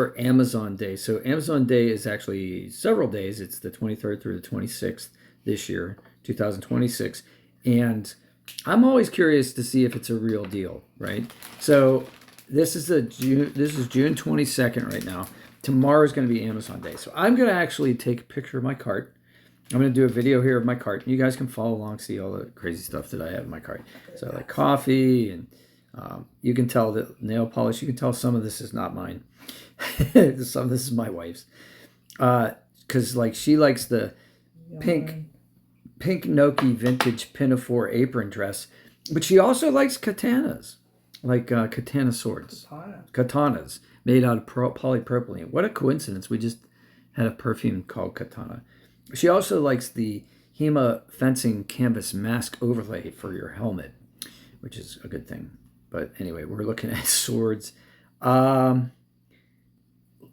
for Amazon Day. So Amazon Day is actually several days. It's the 23rd through the 26th this year, 2026. And I'm always curious to see if it's a real deal, right? So this is June 22nd right now. Tomorrow is going to be Amazon Day. So I'm going to actually take a picture of my cart. I'm going to do a video here of my cart. You guys can follow along, see all the crazy stuff that I have in my cart. So like coffee, and you can tell that nail polish. You can tell some of this is not mine. Some of this is my wife's. Because like she likes the pink Noki vintage pinafore apron dress. But she also likes katanas. Like katana swords. Katanas made out of polypropylene. What a coincidence. We just had a perfume called Katana. She also likes the HEMA fencing canvas mask overlay for your helmet, which is a good thing. But anyway, we're looking at swords.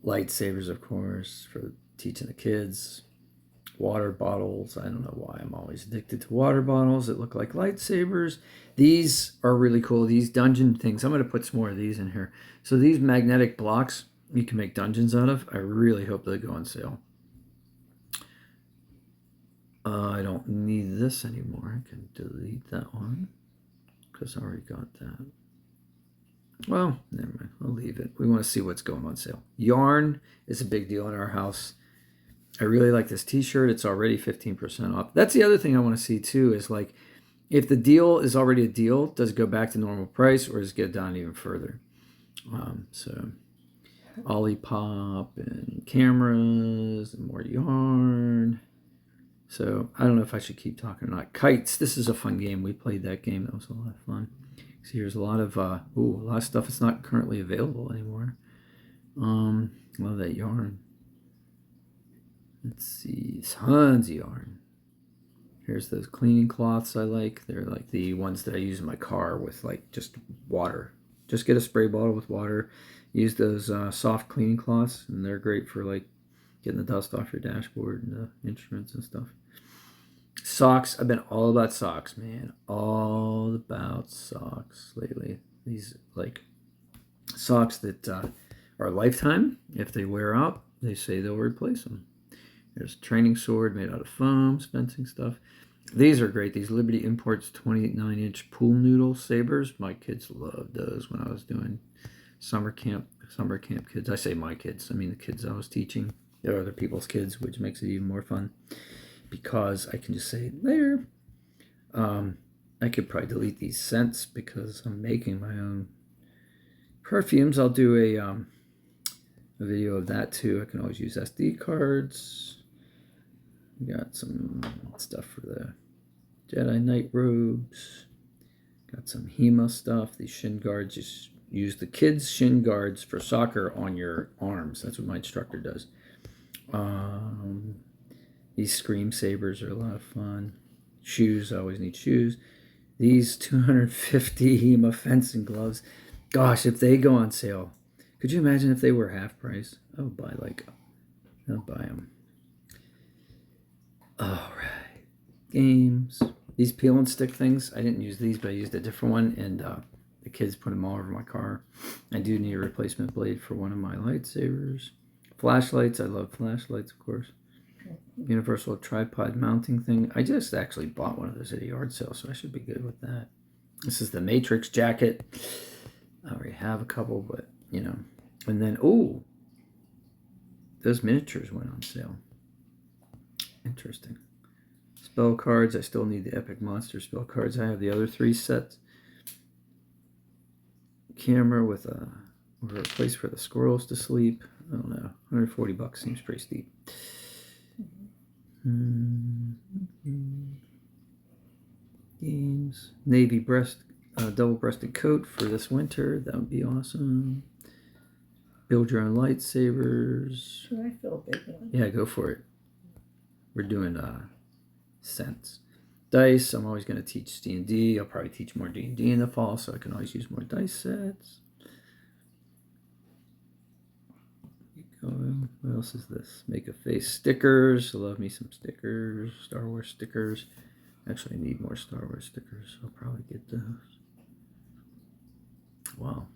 Lightsabers, of course, for teaching the kids. Water bottles. I don't know why I'm always addicted to water bottles that look like lightsabers. These are really cool. These dungeon things. I'm going to put some more of these in here. So these magnetic blocks you can make dungeons out of. I really hope they go on sale. I don't need this anymore. I can delete that one because I already got that. Well, never mind. I'll leave it. We want to see what's going on sale. Yarn is a big deal in our house. I really like this t-shirt. It's already 15% off. That's the other thing I want to see too, is like, if the deal is already a deal, does it go back to normal price or does it get down even further? So Olipop and cameras and more yarn. So I don't know if I should keep talking or not. Kites. This is a fun game. We played that game. That was a lot of fun. So here's a lot of a lot of stuff that's not currently available anymore. Love that yarn. Let's see, tons of yarn. Here's those cleaning cloths I like. They're like the ones that I use in my car with like just water. Just get a spray bottle with water. Use those soft cleaning cloths, and they're great for like getting the dust off your dashboard and the instruments and stuff. Socks. I've been all about socks, man. All about socks lately. These like socks that are lifetime. If they wear out, they say they'll replace them. There's a training sword made out of foam, fencing stuff. These are great. These Liberty Imports 29-inch pool noodle sabers. My kids loved those when I was doing summer camp kids. I say my kids. I mean the kids I was teaching. They're other people's kids, which makes it even more fun because I can just say later. I could probably delete these scents because I'm making my own perfumes. I'll do a video of that too. I can always use SD cards. We got some stuff for the Jedi Knight robes. Got some HEMA stuff. These shin guards. Just use the kids' shin guards for soccer on your arms. That's what my instructor does. These scream sabers are a lot of fun. Shoes. I always need shoes. These 250 HEMA fencing gloves. Gosh, if they go on sale, could you imagine if they were half price? I'll buy them. All right. Games. These peel and stick things. I didn't use these, but I used a different one, and the kids put them all over my car. I do need a replacement blade for one of my lightsabers. Flashlights. I love flashlights, of course. Universal tripod mounting thing. I just actually bought one of those at a yard sale, so I should be good with that. This is the Matrix jacket. I already have a couple, but you know. And then, those miniatures went on sale. Interesting. Spell cards. I still need the Epic Monster spell cards. I have the other 3 sets. Camera with a place for the squirrels to sleep. I don't know. $140 seems pretty steep. Games. Navy double-breasted coat for this winter. That would be awesome. Build your own lightsabers. Should I fill a big one? Yeah, go for it. We're doing cents. Dice. I'm always going to teach D&D. I'll probably teach more D&D in the fall, so I can always use more dice sets. What else is this? Make a face stickers. I love me some stickers. Star Wars stickers. Actually, I need more Star Wars stickers. I'll probably get those. Wow.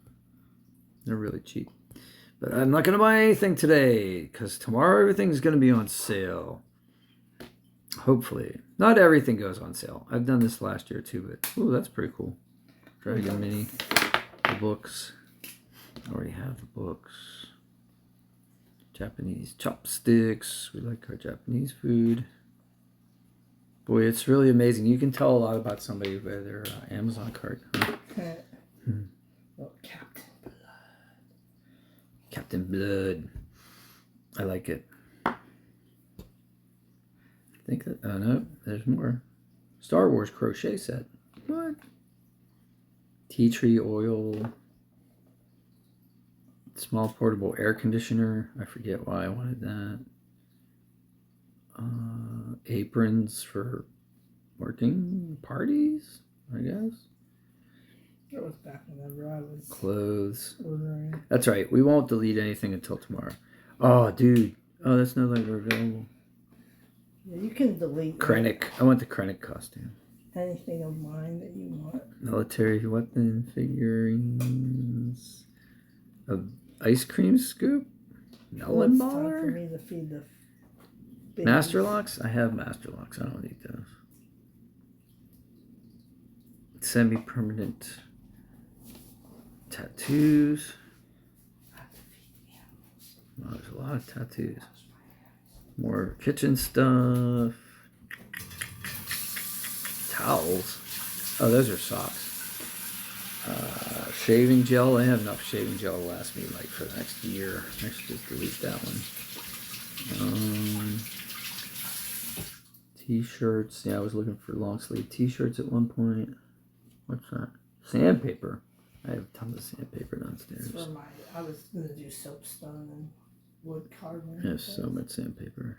They're really cheap. But I'm not going to buy anything today because tomorrow everything's going to be on sale. Hopefully. Not everything goes on sale. I've done this last year too, but ooh, that's pretty cool. Dragon Mini. The books. I already have the books. Japanese chopsticks. We like our Japanese food. Boy, it's really amazing. You can tell a lot about somebody by their Amazon cart. Huh? Oh, Captain Blood. Captain Blood. I like it. I think that, oh no, there's more. Star Wars crochet set. What? Tea tree oil. Small portable air conditioner. I forget why I wanted that. Aprons for working parties, I guess. That was back whenever I was clothes. ordering. That's right. We won't delete anything until tomorrow. Oh, dude. Oh, that's no longer available. Yeah, you can delete Krennic. I want the Krennic costume. anything of mine that you want. Military weapon figurines. A ice cream scoop. Melon It's time for baller. me to feed the babies. Master locks. I have master locks. I don't need those. Semi-permanent tattoos. Oh, there's a lot of tattoos. More kitchen stuff. Towels. Oh, those are socks. Shaving gel. I have enough shaving gel to last me like for the next year. I should just delete that one. T-shirts. Yeah, I was looking for long sleeve T-shirts at one point. What's that? Sandpaper. I have tons of sandpaper downstairs. For my, I was going to do soapstone and wood carving. I have so much sandpaper.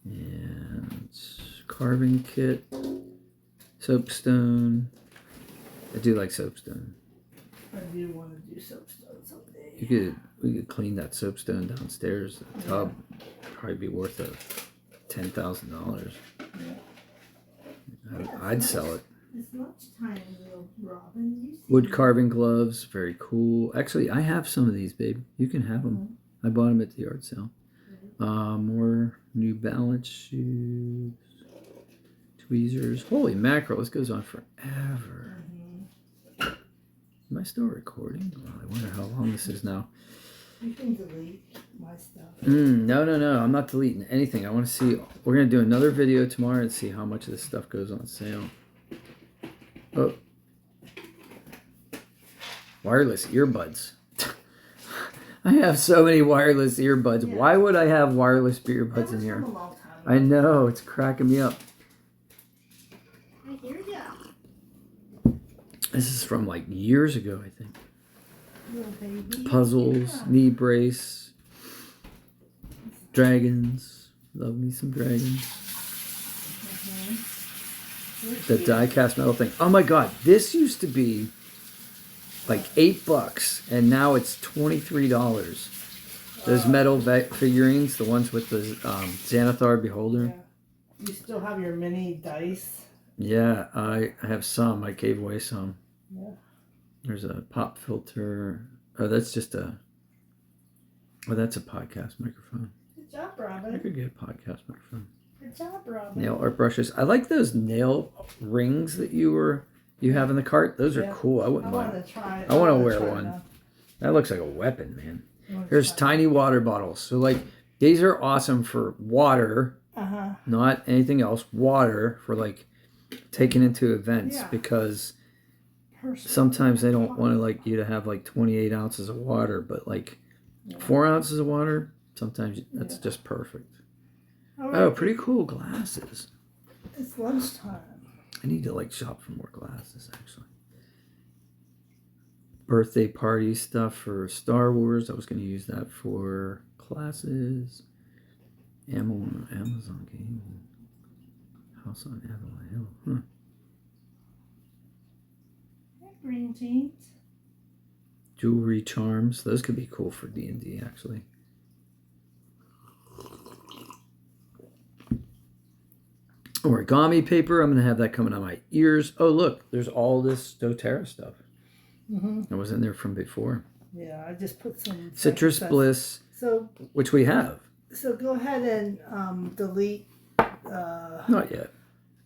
And carving kit. Soapstone. I do like soapstone. I do want to do soapstone someday. We could clean that soapstone downstairs. The tub probably be worth $10,000. I'd sell it. It's lunchtime, little Robin. You see Wood carving gloves, very cool. Actually, I have some of these, babe. You can have them. I bought them at the yard sale. More New Balance shoes, tweezers. Holy mackerel! This goes on forever. Am I still recording? Oh, I wonder how long this is now. You can delete my stuff. No. I'm not deleting anything. I want to see. We're gonna do another video tomorrow and see how much of this stuff goes on sale. Oh, wireless earbuds. I have so many wireless earbuds. Yeah. Why would I have wireless earbuds in here? I know, it's cracking me up. I hear ya. This is from like years ago, I think. Little baby. Puzzles, knee brace, dragons. Love me some dragons. The die-cast metal thing. Oh my god, this used to be like $8 and now it's $23. Those metal figurines, the ones with the Xanathar Beholder. Yeah. You still have your mini dice? Yeah, I have some. I gave away some. Yeah. There's a pop filter. Oh, that's just a... Oh, that's a podcast microphone. Good job, Robin. I could get a podcast microphone. Good job, Robin. Nail art brushes. I like those nail rings that you have in the cart. Those are cool. I wouldn't mind. I want to wear one. That looks like a weapon, man. Here's tiny water bottles. So like these are awesome for water, not anything else. Water for like taking into events because sometimes they don't want to like you to have like 28 ounces of water, but like 4 ounces of water, sometimes that's just perfect. Oh, pretty cool glasses. It's lunchtime. I need to like shop for more glasses actually. Birthday party stuff for Star Wars. I was going to use that for classes. Amazon game. House on Avalon Hill. Huh. Hey, green jeans. Jewelry charms. Those could be cool for D&D actually. Origami paper. I'm going to have that coming on my ears. Oh, look. There's all this doTERRA stuff. That was in there from before. Yeah, I just put some Citrus frankincense. Bliss, So which we have. so go ahead and delete Not yet.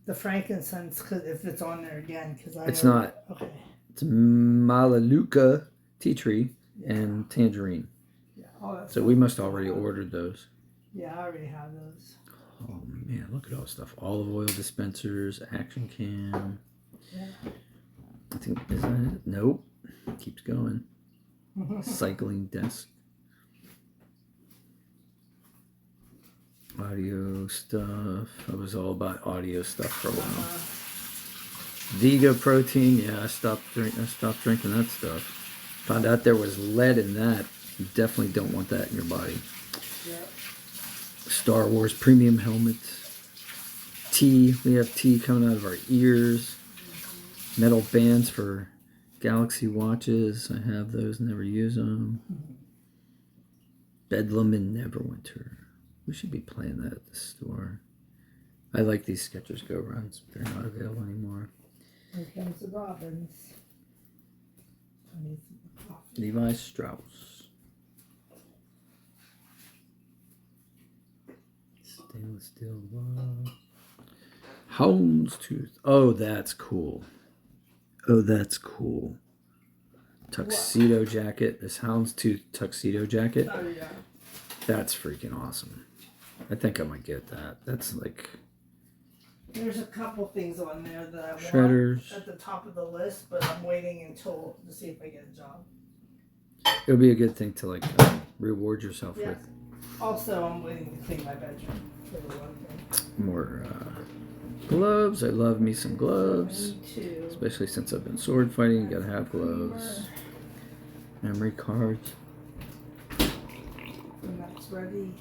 the frankincense cause if it's on there again because I It's know. not. Okay. It's Melaleuca tea tree and tangerine. Yeah. Oh, that's So we must already ordered those. Yeah, I already have those. Oh man, look at all the stuff. Olive oil dispensers, action cam. Yeah. I think, is that it? Nope. Keeps going. Cycling desk. Audio stuff. I was all about audio stuff for a while. Vega protein. Yeah, I stopped drinking that stuff. Found out there was lead in that. You definitely don't want that in your body. Yep. Star Wars premium helmets. Tea. We have tea coming out of our ears. Metal bands for Galaxy watches. I have those, never use them. Bedlam and Neverwinter. We should be playing that at the store. I like these Skechers Go Runs. They're not available anymore. Here comes the Robins. I need some coffee. Levi Strauss. Stainless steel glove. Houndstooth. Oh, that's cool. Oh, that's cool. Tuxedo jacket. This Houndstooth tuxedo jacket. Oh yeah. That's freaking awesome. I think I might get that. That's like There's a couple things on there that I want shredders. at the top of the list, but I'm waiting until to see if I get a job. It'll be a good thing to like reward yourself Yeah. with. Also, I'm waiting to clean my bedroom for the one thing. More gloves. I love me some gloves. Me too. Especially since I've been sword fighting, you gotta have gloves. Memory cards. And that's ready.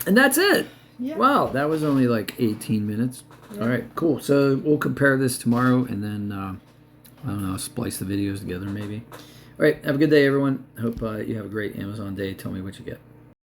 And that's it. Yeah. Wow, that was only like 18 minutes. Yeah. All right, cool. So we'll compare this tomorrow and then, I don't know, splice the videos together maybe. All right, have a good day, everyone. Hope you have a great Amazon day. Tell me what you get.